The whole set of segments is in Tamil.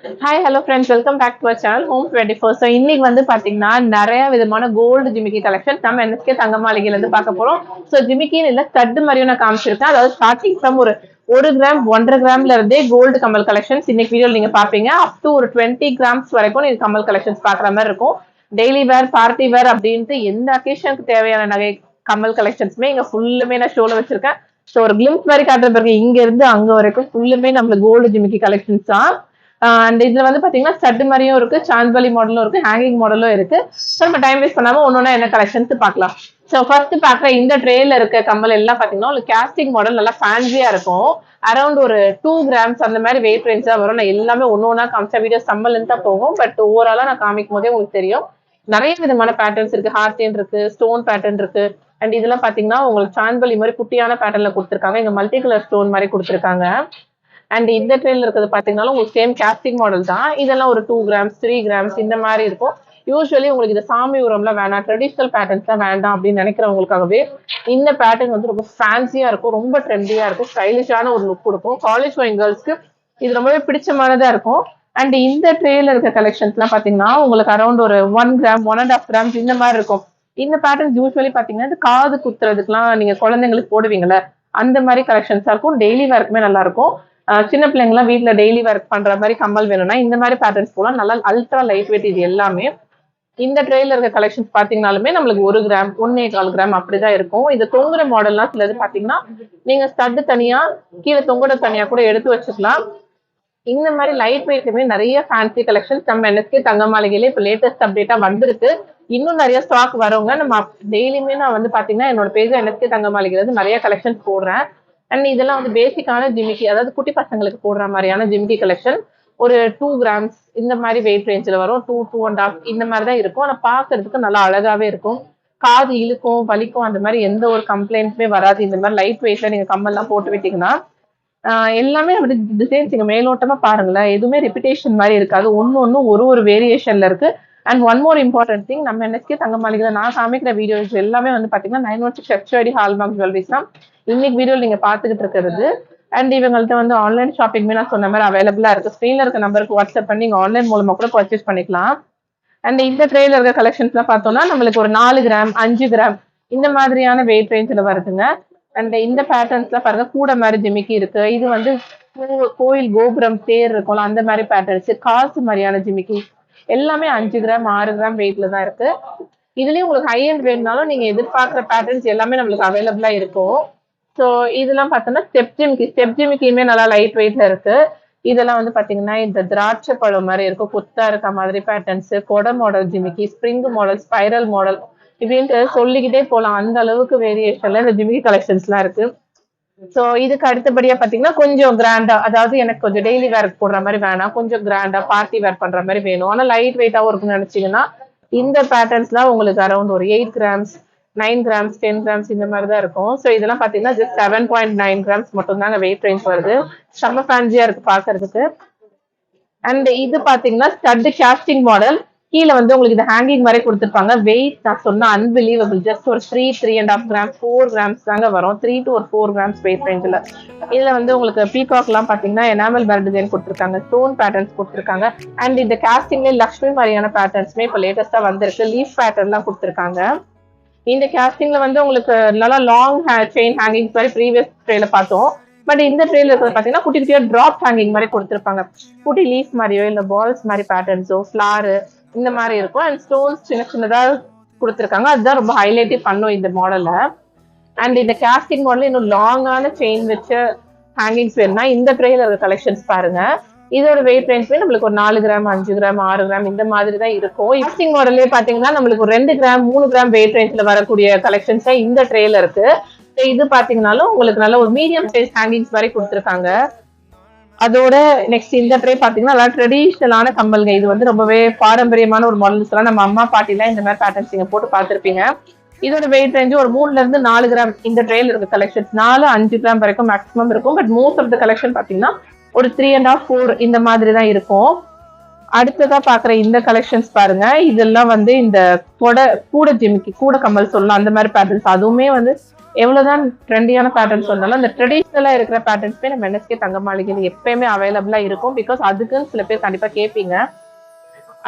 Hi hello friends, welcome back to our channel home 24. So இன்னைக்கு வந்து பார்த்தீங்கன்னா நிறைய விதமான கோல்டு ஜிமிக்கி கலெக்ஷன் நம்ம என்எஸ்கே தங்க மாளிகையிலேருந்து பார்க்க போகிறோம். ஸோ ஜிமிக்கின்னு இல்லை, ஸ்டட் மாதிரியும் நான் காமிச்சிருக்கேன். அதாவது ஸ்டார்டிங் ஃப்ரம் ஒரு கிராம் 1.5 கிராம்ல இருந்தே கோல்டு கமல் கலெக்ஷன்ஸ் இன்னைக்கு வீடியோ நீங்க பார்ப்பீங்க. அப் டு ஒரு 20 கிராம்ஸ் வரைக்கும் நீங்க கமல் கலெக்ஷன்ஸ் பார்க்குற மாதிரி இருக்கும். டெய்லி வேர், பார்ட்டி வேர் அப்படின்ட்டு எந்த அக்கேஷனுக்கு தேவையான நகை கமல் கலெக்ஷன்ஸுமே இங்க ஃபுல்லுமே நான் ஷோல வச்சிருக்கேன். ஸோ ஒரு கிளிம்ஸ் மாதிரி காட்டுற பிறகு இங்க இருந்து அங்க வரைக்கும் ஃபுல்லுமே நம்மளுக்கு கோல்டு ஜிமிக்கி கலெக்ஷன்ஸ் தான். அண்ட் இதுல வந்து பாத்தீங்கன்னா ஸ்டட் மாதிரியும் இருக்கு, சாந்த்வலி மாடலும் இருக்கு, ஹேங்கிங் மாடலும் இருக்கு. ஸோ நம்ம டைம் வேஸ்ட் பண்ணாம ஒன்னொன்னா என்ன கலெக்ஷன்ஸ் பார்க்கலாம். ஸோ ஃபர்ஸ்ட் பாக்குற இந்த ட்ரேல இருக்க கம்மல் எல்லாம் பாத்தீங்கன்னா ஒரு கேஸ்டிங் மாடல் நல்லா ஃபேன்சியா இருக்கும். அரௌண்ட் ஒரு 2 கிராம்ஸ் அந்த மாதிரி வெயிட் ரேஞ்ச் தான் வரும். நான் எல்லாமே ஒன்னொன்னா காமிச்சா வீடியோ சம்மல் தான் போகும். பட் ஓவராலா நான் காமிக்கும் போதே உங்களுக்கு தெரியும். நிறைய விதமான பேட்டர்ன்ஸ் இருக்கு. ஹார்டின் இருக்கு, ஸ்டோன் பேட்டர்ன் இருக்கு. அண்ட் இதெல்லாம் பாத்தீங்கன்னா உங்களுக்கு சாந்த்வலி மாதிரி குட்டியான பேட்டர்ன்ல கொடுத்துருக்காங்க. இங்க மல்டி கலர் ஸ்டோன் மாதிரி கொடுத்துருக்காங்க. அண்ட் இந்த ட்ரெயில இருக்கிறது பாத்தீங்கன்னா உங்களுக்கு சேம் கேஸ்டிங் மாடல் தான். இதெல்லாம் ஒரு 2 கிராம்ஸ் 3 கிராம்ஸ் இந்த மாதிரி இருக்கும். யூஸ்வலி உங்களுக்கு இந்த சாமி உரம்லாம் வேணாம், ட்ரெடிஷ்னல் பேட்டர்ன்ஸ் தான் வேண்டாம் அப்படின்னு நினைக்கிறவங்களுக்காகவே இந்த பேட்டர்ன் வந்து ரொம்ப ஃபேன்சியா இருக்கும், ரொம்ப ட்ரெண்டியா இருக்கும், ஸ்டைலிஷான ஒரு லுக் கொடுக்கும். காலேஜ் கோயிங் கேர்ள்ஸ்க்கு இது ரொம்பவே பிடிச்சமானதா இருக்கும். அண்ட் இந்த ட்ரேல இருக்க கலெக்ஷன்ஸ்லாம் பாத்தீங்கன்னா உங்களுக்கு அரௌண்ட் ஒரு 1 கிராம் 1.5 கிராம்ஸ் இந்த மாதிரி இருக்கும். இந்த பேட்டர்ன் யூஸ்வலி பாத்தீங்கன்னா இந்த காது குத்துறதுக்குலாம் நீங்க குழந்தைங்களுக்கு போடுவீங்கல்ல, அந்த மாதிரி கலெக்ஷன்ஸா இருக்கும். டெய்லி வேர்க்குமே நல்லா இருக்கும். சின்ன பிள்ளைங்கலாம் வீட்டுல டெய்லி ஒர்க் பண்ற மாதிரி கம்மல் வேணும்னா இந்த மாதிரி பேட்டர்ன்ஸ் போலாம். நல்லா அல்ட்ரா லைட் வெயிட் இது எல்லாமே. இந்த ட்ரேல இருக்க கலெக்ஷன்ஸ் பாத்தீங்கன்னாலுமே நம்மளுக்கு 1 கிராம் 1.25 கிராம் அப்படிதான் இருக்கும். இது தொங்குற மாடல்லாம் சிலது பாத்தீங்கன்னா நீங்க ஸ்டட் தனியா கீழே தொங்குற தனியா கூட எடுத்து வச்சுக்கலாம். இந்த மாதிரி லைட் வெயிட்லுமே நிறைய ஃபேன்சி கலெக்ஷன்ஸ் நம்ம என்எஸ்கே தங்க மாளிகையில இப்போ லேட்டஸ்ட் அப்டேட்டா வந்திருக்கு. இன்னும் நிறைய ஸ்டாக் வரவங்க நம்ம டெய்லியுமே நான் வந்து பாத்தீங்கன்னா என்னோட பேஜ் என்எஸ்கே தங்க மாளிகையில இருந்து நிறைய கலெக்ஷன்ஸ் போடுறேன். அண்ட் இதெல்லாம் வந்து பேசிக்கான ஜிமிக்கி, அதாவது குட்டி பசங்களுக்கு போடுற மாதிரியான ஜிமிக்கி கலெக்ஷன். ஒரு 2 கிராம்ஸ் இந்த மாதிரி வெயிட் ரேஞ்சில் வரும். 2.5 இந்த மாதிரி தான் இருக்கும். ஆனால் பார்க்கறதுக்கு நல்லா அழகாவே இருக்கும். காது இழுக்கும், வலிக்கும், அந்த மாதிரி எந்த ஒரு கம்ப்ளைண்ட்டுமே வராது. இந்த மாதிரி லைட் வெயிட்ல நீங்க கம்மல்லாம் போட்டு விட்டீங்கன்னா எல்லாமே அப்படி டிசைன்ஸ் நீங்க மேலோட்டமா பாருங்களேன், எதுவுமே ரிப்பிட்டேஷன் மாதிரி இருக்காது. ஒன்னும் ஒரு வேரியேஷன்ல இருக்கு. And one more important thing, நம்ம என்எஸ்கே தங்க மாளிகையில நான் காமிக்கிற வீடியோஸ் எல்லாமே வந்து பாத்தீங்கன்னா 916 HOD ஹால்மார்க் ஜுவல்லரிஸ் தான் இன்னைக்கு வீடியோ நீங்க பாத்துக்கிட்டு இருக்கிறது. அண்ட் இவங்கள்ட்ட வந்து ஆன்லைன் ஷாப்பிங்மே நான் சொன்ன மாதிரி அவைலபிளா இருக்கு. ஸ்கிரீன்ல இருக்க நம்பருக்கு வாட்ஸ்அப் பண்ணி நீங்க ஆன்லைன் மூலமா கூட பர்ச்சேஸ் பண்ணிக்கலாம். அண்ட் இந்த ட்ரேல இருக்க கலெக்ஷன்ஸ் எல்லாம் பார்த்தோம்னா நம்மளுக்கு ஒரு 4 கிராம் 5 கிராம் இந்த மாதிரியான வெயிட் ரேஞ்சில் வருதுங்க. அண்ட் இந்த பேட்டர்ன்ஸ்லாம் பாருங்க, கூட மாதிரி ஜிமிக்கி இருக்கு. இது வந்து கோயில் கோபுரம் தேர் இருக்கும்ல அந்த மாதிரி பேட்டர்ன்ஸ், காசு மாதிரியான ஜிமிக்கி எல்லாமே 5 கிராம் 6 கிராம் வெயிட்ல தான் இருக்கு. இதுலயும் உங்களுக்கு ஹை அண்ட் வேணும்னாலும் நீங்க எதிர்பார்க்குற பேட்டர்ன்ஸ் எல்லாமே நம்மளுக்கு அவைலபிளா இருக்கும். ஸோ இதெல்லாம் பார்த்தோம்னா ஸ்டெப் ஜிமிக்கியுமே நல்லா லைட் வெயிட்ல இருக்கு. இதெல்லாம் வந்து பாத்தீங்கன்னா இந்த திராட்சை பழம் மாதிரி இருக்கும், கொத்தா இருக்க மாதிரி பேட்டர்ன்ஸ், கொடை மாடல் ஜிமிக்கி, ஸ்ப்ரிங் மாடல், ஸ்பைரல் மாடல் இப்படின்ட்டு சொல்லிக்கிட்டே போலாம். அந்த அளவுக்கு வேரியேஷன்ல இந்த ஜிமிக்கி கலெக்ஷன்ஸ் எல்லாம் இருக்கு. சோ இதுக்கு அடுத்தபடியா பாத்தீங்கன்னா கொஞ்சம் கிராண்டா, அதாவது எனக்கு கொஞ்சம் டெய்லி வேர் போடுற மாதிரி வேணாம், கொஞ்சம் கிராண்டா பார்ட்டி வேர் பண்ற மாதிரி வேணும், ஆனா லைட் வெயிட்டாவும் இருக்குன்னு நினைச்சீங்கன்னா இந்த பேட்டர்ன்ஸ்லாம் உங்களுக்கு அரௌண்ட் ஒரு 8 கிராம்ஸ் 9 கிராம்ஸ் 10 கிராம்ஸ் இந்த மாதிரி தான் இருக்கும். ஸோ இதெல்லாம் பாத்தீங்கன்னா ஜஸ்ட் 7.9 கிராம்ஸ் மட்டும் தாங்க வெயிட் ரேஞ்ச் வருது. செம்ம ஃபேன்சியா இருக்கு பாக்குறதுக்கு. அண்ட் இது பாத்தீங்கன்னா ஸ்டட் கேஸ்டிங் மாடல். கீழே வந்து உங்களுக்கு இது ஹேங்கிங் மாதிரி கொடுத்துருப்பாங்க. வெயிட் நான் சொன்ன அன்பிலீவபிள், ஜஸ்ட் ஒரு 3.5 கிராம்ஸ் 4 கிராம்ஸ் தாங்க வரும். 3 to 4 கிராம்ஸ் வெயிட் ரேஞ்சில். இதுல வந்து உங்களுக்கு பீகாக் எல்லாம் பாத்தீங்கன்னா எனாமல் பேர் டிசைன் கொடுத்துருக்காங்க, ஸ்டோன் பேட்டர்ன்ஸ் கொடுத்துருக்காங்க. அண்ட் இந்த கேஸ்டிங்ல லக்ஷ்மி மாதிரியான பேட்டர்ன்ஸ்மே இப்போ லேட்டஸ்டா வந்திருக்கு. லீஃப் பேட்டர்ன்லாம் கொடுத்துருக்காங்க. இந்த கேஸ்டிங்ல வந்து உங்களுக்கு நல்லா லாங் செயின் ஹேங்கிங் மாதிரி ப்ரீவியஸ் ட்ரேல பார்த்தோம். பட் இந்த ட்ரேல இருக்கிறது பாத்தீங்கன்னா குட்டி குட்டியா டிராப் ஹேங்கிங் மாதிரி கொடுத்துருப்பாங்க. குட்டி லீஃப் மாதிரியோ இல்ல பால்ஸ் மாதிரி பேட்டர்ன்ஸோ ஃபிளாரு இந்த மாதிரி இருக்கும். அண்ட் ஸ்டோன்ஸ் சின்ன சின்னதா கொடுத்துருக்காங்க. அதுதான் ரொம்ப ஹைலைட்டே பண்ணும் இந்த மாடல்ல. அண்ட் இந்த கேஸ்டிங் மாடல் இன்னும் லாங்கான செயின் வச்ச ஹேங்கிங்ஸ் வேணும்னா இந்த ட்ரேல இருக்க கலெக்ஷன்ஸ் பாருங்க. இதோட வெயிட் ரேஞ்ச் நம்மளுக்கு ஒரு 4 கிராம் 5 கிராம் 6 கிராம் இந்த மாதிரி தான் இருக்கும். கேஸ்டிங் மாடல்லே பாத்தீங்கன்னா நம்மளுக்கு ஒரு 2 கிராம் 3 கிராம் வெயிட் ரேஞ்ச்ல வரக்கூடிய கலெக்ஷன்ஸ் இந்த ட்ரேல இருக்கு. இது பாத்தீங்கன்னாலும் உங்களுக்கு நல்ல ஒரு மீடியம் சைஸ் ஹேங்கிங்ஸ் மாதிரி கொடுத்துருக்காங்க. அதோட நெக்ஸ்ட் இந்த ட்ரே பாத்தீங்கன்னா நல்லா ட்ரெடிஷ்னலான கம்பல்ங்க. இது வந்து ரொம்பவே பாரம்பரியமான ஒரு மாடல்ஸ் எல்லாம் நம்ம அம்மா பாட்டி எல்லாம் இந்த மாதிரி பேட்டர்ன்ஸ் நீங்க போட்டு பார்த்திருப்பீங்க. இதோட வெயிட் ரேஞ்சு ஒரு 3ல இருந்து 4 கிராம் இந்த ட்ரேல இருக்க கலெக்ஷன்ஸ் 4-5 கிராம் வரைக்கும் மேக்ஸிமம் இருக்கும். But most of the collection பாத்தீங்கன்னா ஒரு 3.5 4 இந்த மாதிரி தான் இருக்கும். அடுத்ததா பாக்குற இந்த கலெக்ஷன்ஸ் பாருங்க. இதெல்லாம் வந்து இந்த கூட ஜிமிக்கி கூட கம்மல் சொல்லலாம் அந்த மாதிரி பேட்டர்ன்ஸ். அதுவுமே வந்து எவ்வளவுதான் ட்ரெண்டியான பேட்டர்ன்ஸ் வந்தாலும் அந்த ட்ரெடிஷ்னலா இருக்கிற பேட்டர்ன்ஸ்மே நம்ம என்எஸ்கே தங்க மாளிகையில் எப்பயுமே அவைலபிளா இருக்கும். பிகாஸ் அதுக்குன்னு சில பேர் கண்டிப்பா கேட்பீங்க.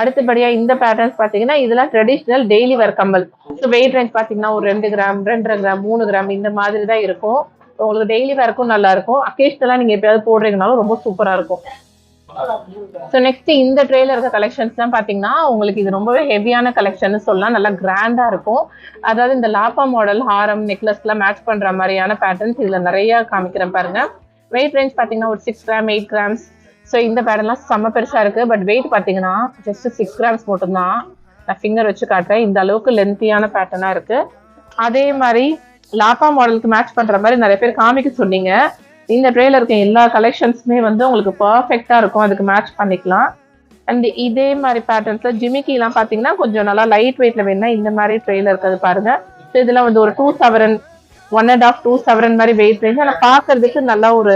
அடுத்தபடியா இந்த பேட்டர்ன்ஸ் பாத்தீங்கன்னா இதெல்லாம் ட்ரெடிஷ்னல் டெய்லி வேர் கம்மல். ஸோ வெயிட் ரேஞ்ச் பாத்தீங்கன்னா ஒரு 2 கிராம் 2.5 கிராம் 3 கிராம் இந்த மாதிரி தான் இருக்கும். உங்களுக்கு டெய்லி வேர்க்கும் நல்லா இருக்கும். அக்கேஷனலா நீங்க எப்பயாவது போடுறீங்கனாலும் ரொம்ப சூப்பரா இருக்கும். ஸோ நெக்ஸ்ட் இந்த ட்ரேல இருக்க கலெக்ஷன்ஸ் தான் பாத்தீங்கன்னா உங்களுக்கு இது ரொம்பவே ஹெவியான கலெக்ஷன் சொல்லலாம். நல்லா கிராண்டா இருக்கும். அதாவது இந்த லாப்பா மாடல் ஹாரம் நெக்லஸ்லாம் மேட்ச் பண்ற மாதிரியான பேட்டர்ன்ஸ் இதுல நிறைய காமிக்கிறேன் பாருங்க. வெயிட் ரேஞ்ச் பாத்தீங்கன்னா ஒரு 6 கிராம் 8 கிராம்ஸ். ஸோ இந்த பேட்டர்ன்லாம் செம்ம பெருசா இருக்கு. பட் வெயிட் பாத்தீங்கன்னா ஜஸ்ட் 6 கிராம்ஸ் மட்டும்தான். நான் ஃபிங்கர் வச்சு காட்டுறேன். இந்த அளவுக்கு லென்த்தியான பேட்டர்னா இருக்கு. அதே மாதிரி லாப்பா மாடலுக்கு மேட்ச் பண்ற மாதிரி நிறைய பேர் காமிக்க சொன்னீங்க. இந்த ட்ரேல இருக்க எல்லா கலெக்ஷன்ஸுமே வந்து உங்களுக்கு பர்ஃபெக்டா இருக்கும். அதுக்கு மேட்ச் பண்ணிக்கலாம். அண்ட் இதே மாதிரி பேட்டர்ன்ஸ்ல ஜிமிக்கிலாம் பாத்தீங்கன்னா கொஞ்சம் நல்லா லைட் வெயிட்ல வேணும்னா இந்த மாதிரி ட்ரேல இருக்கிறது பாருங்க. ஸோ இதெல்லாம் வந்து ஒரு 2 சவரன் 1.5 2 சவரன் மாதிரி வெயிட் ரேஞ்ச். ஆனால் பாக்குறதுக்கு நல்லா ஒரு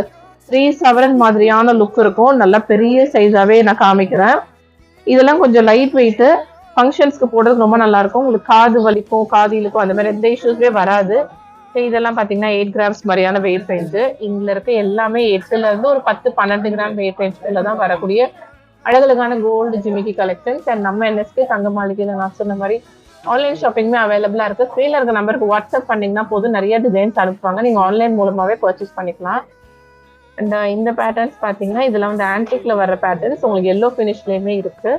3 சவரன் மாதிரியான லுக் இருக்கும். நல்லா பெரிய சைஸாவே நான் காமிக்கிறேன். இதெல்லாம் கொஞ்சம் லைட் வெயிட் ஃபங்க்ஷன்ஸ்க்கு போடுறதுக்கு ரொம்ப நல்லா இருக்கும். உங்களுக்கு காது வலிக்கும் காது இழுக்கும் அந்த மாதிரி எந்த இஷ்யூஸ்மே வராது. இதெல்லாம் பாத்தீங்கன்னா 8 கிராம்ஸ் மாதிரியான வெயிட் ரேஞ்சு. இங்க இருக்க எல்லாமே 8ல இருந்து ஒரு 10-12 கிராம் வெயிட் ரேஞ்சுக்குள்ள தான் வரக்கூடிய அழகழகான கோல்டு ஜிமிக்கி கலெக்ஷன்ஸ். அண்ட் நம்ம என்எஸ்கே தங்க மாளிகையில நான் சொன்ன மாதிரி ஆன்லைன் ஷாப்பிங்குமே அவைலபிளா இருக்கு. ஸ்க்ரீன்ல இருக்க நம்பருக்கு வாட்ஸ்அப் பண்ணீங்கன்னா போதும், நிறைய டிசைன்ஸ் அனுப்புவாங்க. நீங்க ஆன்லைன் மூலமாவே பர்ச்சேஸ் பண்ணிக்கலாம். அண்ட் இந்த பேட்டர்ன்ஸ் பாத்தீங்கன்னா இதுல வந்து ஆன்டிக்ல வர்ற பேட்டர்ன்ஸ் உங்களுக்கு எல்லோ ஃபினிஷ்லயுமே இருக்கு.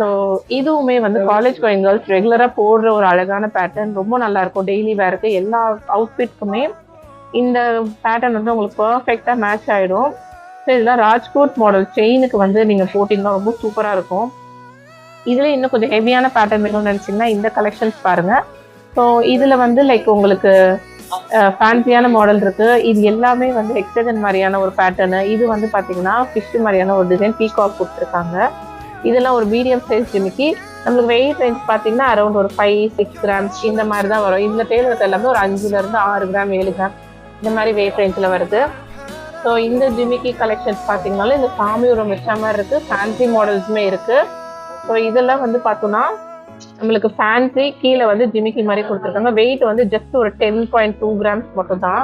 ஸோ இதுவுமே வந்து காலேஜ் கோயிங் கேர்ள்ஸ் ரெகுலரா போடுற ஒரு அழகான பேட்டர்ன். ரொம்ப நல்லா இருக்கும். டெய்லி வேருக்கு எல்லா அவுட்ஃபிட்க்குமே இந்த பேட்டர்ன் வந்து உங்களுக்கு பர்ஃபெக்டா மேட்ச் ஆயிடும். ஸோ இதெல்லாம் ராஜ்கோட் மாடல் செயினுக்கு வந்து நீங்க போட்டீங்கன்னா ரொம்ப சூப்பரா இருக்கும். இதுல இன்னும் கொஞ்சம் ஹெவியான பேட்டர்ன் வேணும்னு நினைச்சீங்கன்னா இந்த கலெக்ஷன்ஸ் பாருங்க. ஸோ இதுல வந்து லைக் உங்களுக்கு ஃபேன்சியான மாடல் இருக்கு. இது எல்லாமே வந்து ஹெக்ஸகன் மாதிரியான ஒரு பேட்டர்னு. இது வந்து பாத்தீங்கன்னா ஃபிஷ் மாதிரியான ஒரு டிசைன் பீகாக் கொடுத்துருக்காங்க. இதெல்லாம் ஒரு மீடியம் சைஸ் ஜிமிக்கி. நம்மளுக்கு வெயிட் ரேஞ்ச் பாத்தீங்கன்னா அரௌண்ட் ஒரு 5-6 கிராம்ஸ் இந்த மாதிரி தான் வரும். இந்த டெய்லர் எல்லாமே ஒரு 5ல இருந்து 6 கிராம் 7 கிராம் இந்த மாதிரி வெயிட் ரேஞ்சில் வருது. ஸோ இந்த ஜிமிக்கி கலெக்ஷன்ஸ் பார்த்தீங்கன்னாலும் இந்த சாமி உரம் வச்ச மாதிரி இருக்கு. ஃபேன்சி மாடல்ஸுமே இருக்கு. ஸோ இதெல்லாம் வந்து பார்த்தோம்னா நம்மளுக்கு ஃபேன்சி கீழே வந்து ஜிமிக்கி மாதிரி கொடுத்துருக்காங்க. வெயிட் வந்து ஜஸ்ட் ஒரு 10.2 கிராம்ஸ் மட்டும் தான்.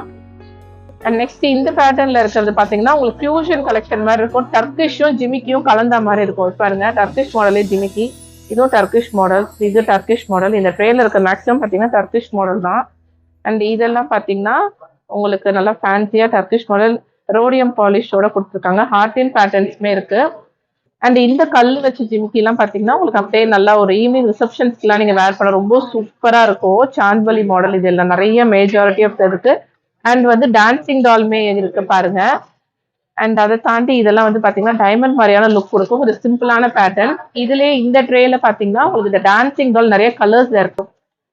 அண்ட் நெக்ஸ்ட் இந்த பேட்டர்ன்ல இருக்கிறது பாத்தீங்கன்னா உங்களுக்கு ஃபியூஷன் கலெக்ஷன் மாதிரி இருக்கும். டர்க்கிஷும் ஜிமிக்கியும் கலந்த மாதிரி இருக்கும். பாருங்க டர்க்கிஷ் மாடலே ஜிமிக்கி. இதுவும் டர்க்கிஷ் மாடல். இது டர்க்கிஷ் மாடல். இந்த ட்ரேல இருக்க மேக்ஸிமம் பாத்தீங்கன்னா டர்க்கிஷ் மாடல் தான். அண்ட் இதெல்லாம் பாத்தீங்கன்னா உங்களுக்கு நல்லா ஃபேன்சியா டர்க்கிஷ் மாடல் ரோடியம் பாலிஷோட கொடுத்துருக்காங்க. ஹார்டின் பேட்டர்ன்ஸ்மே இருக்கு. அண்ட் இந்த கல் வச்சு ஜிமிக்கி எல்லாம் பாத்தீங்கன்னா உங்களுக்கு அப்படியே நல்லா ஒரு ஈவினிங் ரிசப்ஷன்ஸ்க்குலாம் நீங்க வேர் பண்ண ரொம்ப சூப்பரா இருக்கும். சாந்த்வலி மாடல் இது எல்லாம் நிறைய மெஜாரிட்டி ஆஃப் இருக்கு. அண்ட் வந்து டான்சிங் டால்மே இருக்கு பாருங்க. அண்ட் அதை தாண்டி இதெல்லாம் வந்து பாத்தீங்கன்னா டைமண்ட் மாதிரியான லுக் கொடுக்கும். ஒரு சிம்பிளான பேட்டர்ன். இதுலயே இந்த ட்ரேல பாத்தீங்கன்னா உங்களுக்கு இந்த டான்சிங் டால் நிறைய கலர்ஸ்ல இருக்கும்.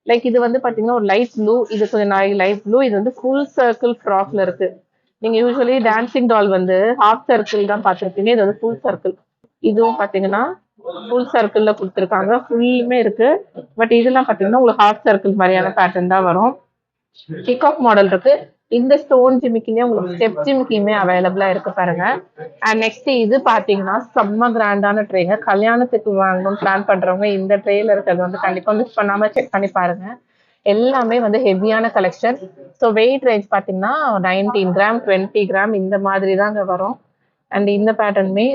லைக் இது வந்து பாத்தீங்கன்னா ஒரு லைட் ப்ளூ, இது கொஞ்சம் லைட் ப்ளூ, இது வந்து ஃபுல் சர்க்கிள் ஃப்ராக்ல இருக்கு. நீங்க யூஸ்வலி டான்சிங் டால் வந்து ஹாஃப் சர்க்கிள் தான் பார்த்துருப்பீங்க. இது வந்து ஃபுல் சர்க்கிள். இதுவும் பாத்தீங்கன்னா ஃபுல் சர்க்கிள்ல கொடுத்துருக்காங்க. ஃபுல்லுமே இருக்கு. பட் இதெல்லாம் பாத்தீங்கன்னா உங்களுக்கு ஹாஃப் சர்க்கிள் மாதிரியான பேட்டர்ன் தான் வரும். பிகாக் மாடல் இருக்கு. இந்த ஸ்டோன் ஜிமிக்கிலே உங்களுக்கு ஸ்டெப் ஜிமிக்கியுமே அவைலபிளா இருக்கு பாருங்க. அண்ட் நெக்ஸ்ட் இது பாத்தீங்கன்னா செம்ம கிராண்டான ட்ரேங்க. கல்யாணத்துக்கு வாங்கணும் பிளான் பண்றவங்க இந்த ட்ரேல இருக்கிறது வந்து கண்டிப்பா மிஸ் பண்ணாம செக் பண்ணி பாருங்க. எல்லாமே வந்து ஹெவியான கலெக்ஷன். ஸோ வெயிட் ரேஞ்ச் பாத்தீங்கன்னா 19 கிராம் 20 கிராம் இந்த மாதிரி தாங்க வரும். அண்ட் இந்த பேட்டர்னுமே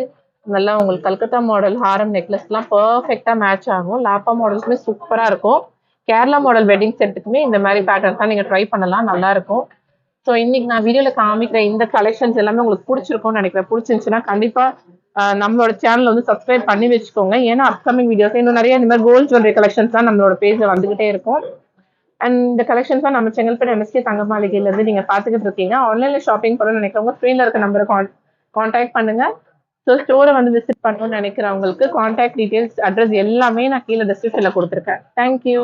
நல்லா உங்களுக்கு கல்கத்தா மாடல் ஹாரம் நெக்லஸ்லாம் பர்ஃபெக்டா மேட்ச் ஆகும். லாப்பா மாடல்ஸுமே சூப்பரா இருக்கும். கேரளா மாடல் வெட்டிங் செட்டுக்குமே இந்த மாதிரி பேட்டர்ன்ஸ் தான் நீங்க ட்ரை பண்ணலாம். நல்லா இருக்கும். ஸோ இன்னைக்கு நான் வீடியோல காமிக்கிற இந்த கலெக்ஷன்ஸ் எல்லாமே உங்களுக்கு பிடிச்சிருக்கும்னு நினைக்கிறேன். பிடிச்சிருந்துச்சுன்னா கண்டிப்பா நம்மளோட சேனல் வந்து சப்ஸ்கிரைப் பண்ணி வச்சுக்கோங்க. ஏன்னா அப்கமிங் வீடியோஸ் இன்னும் நிறைய இந்த மாதிரி கோல்ட் ஜுவல்லரி கலெக்ஷன்ஸ் தான் நம்மளோட பேஜ்ல வந்துகிட்டே இருக்கும். அண்ட் இந்த கலெக்ஷன்ஸ் தான் நம்ம செங்கல்பட்டு என்எஸ்கே தங்க மாளிகையில இருந்து நீங்க பாத்துக்கிட்டு இருக்கீங்க. ஆன்லைன்ல ஷாப்பிங் பண்ணணும்னு நினைக்கிறவங்க ஸ்க்ரீன்ல இருக்க நம்பரை கான்டாக்ட் பண்ணுங்க. ஸோ ஸ்டோரை வந்து விசிட் பண்ணணும்னு நினைக்கிறவங்களுக்கு கான்டாக்ட் டீடைல்ஸ் அட்ரஸ் எல்லாமே நான் கீழே டிஸ்கிரிப்ஷன்ல கொடுத்துருக்கேன். தேங்க்யூ.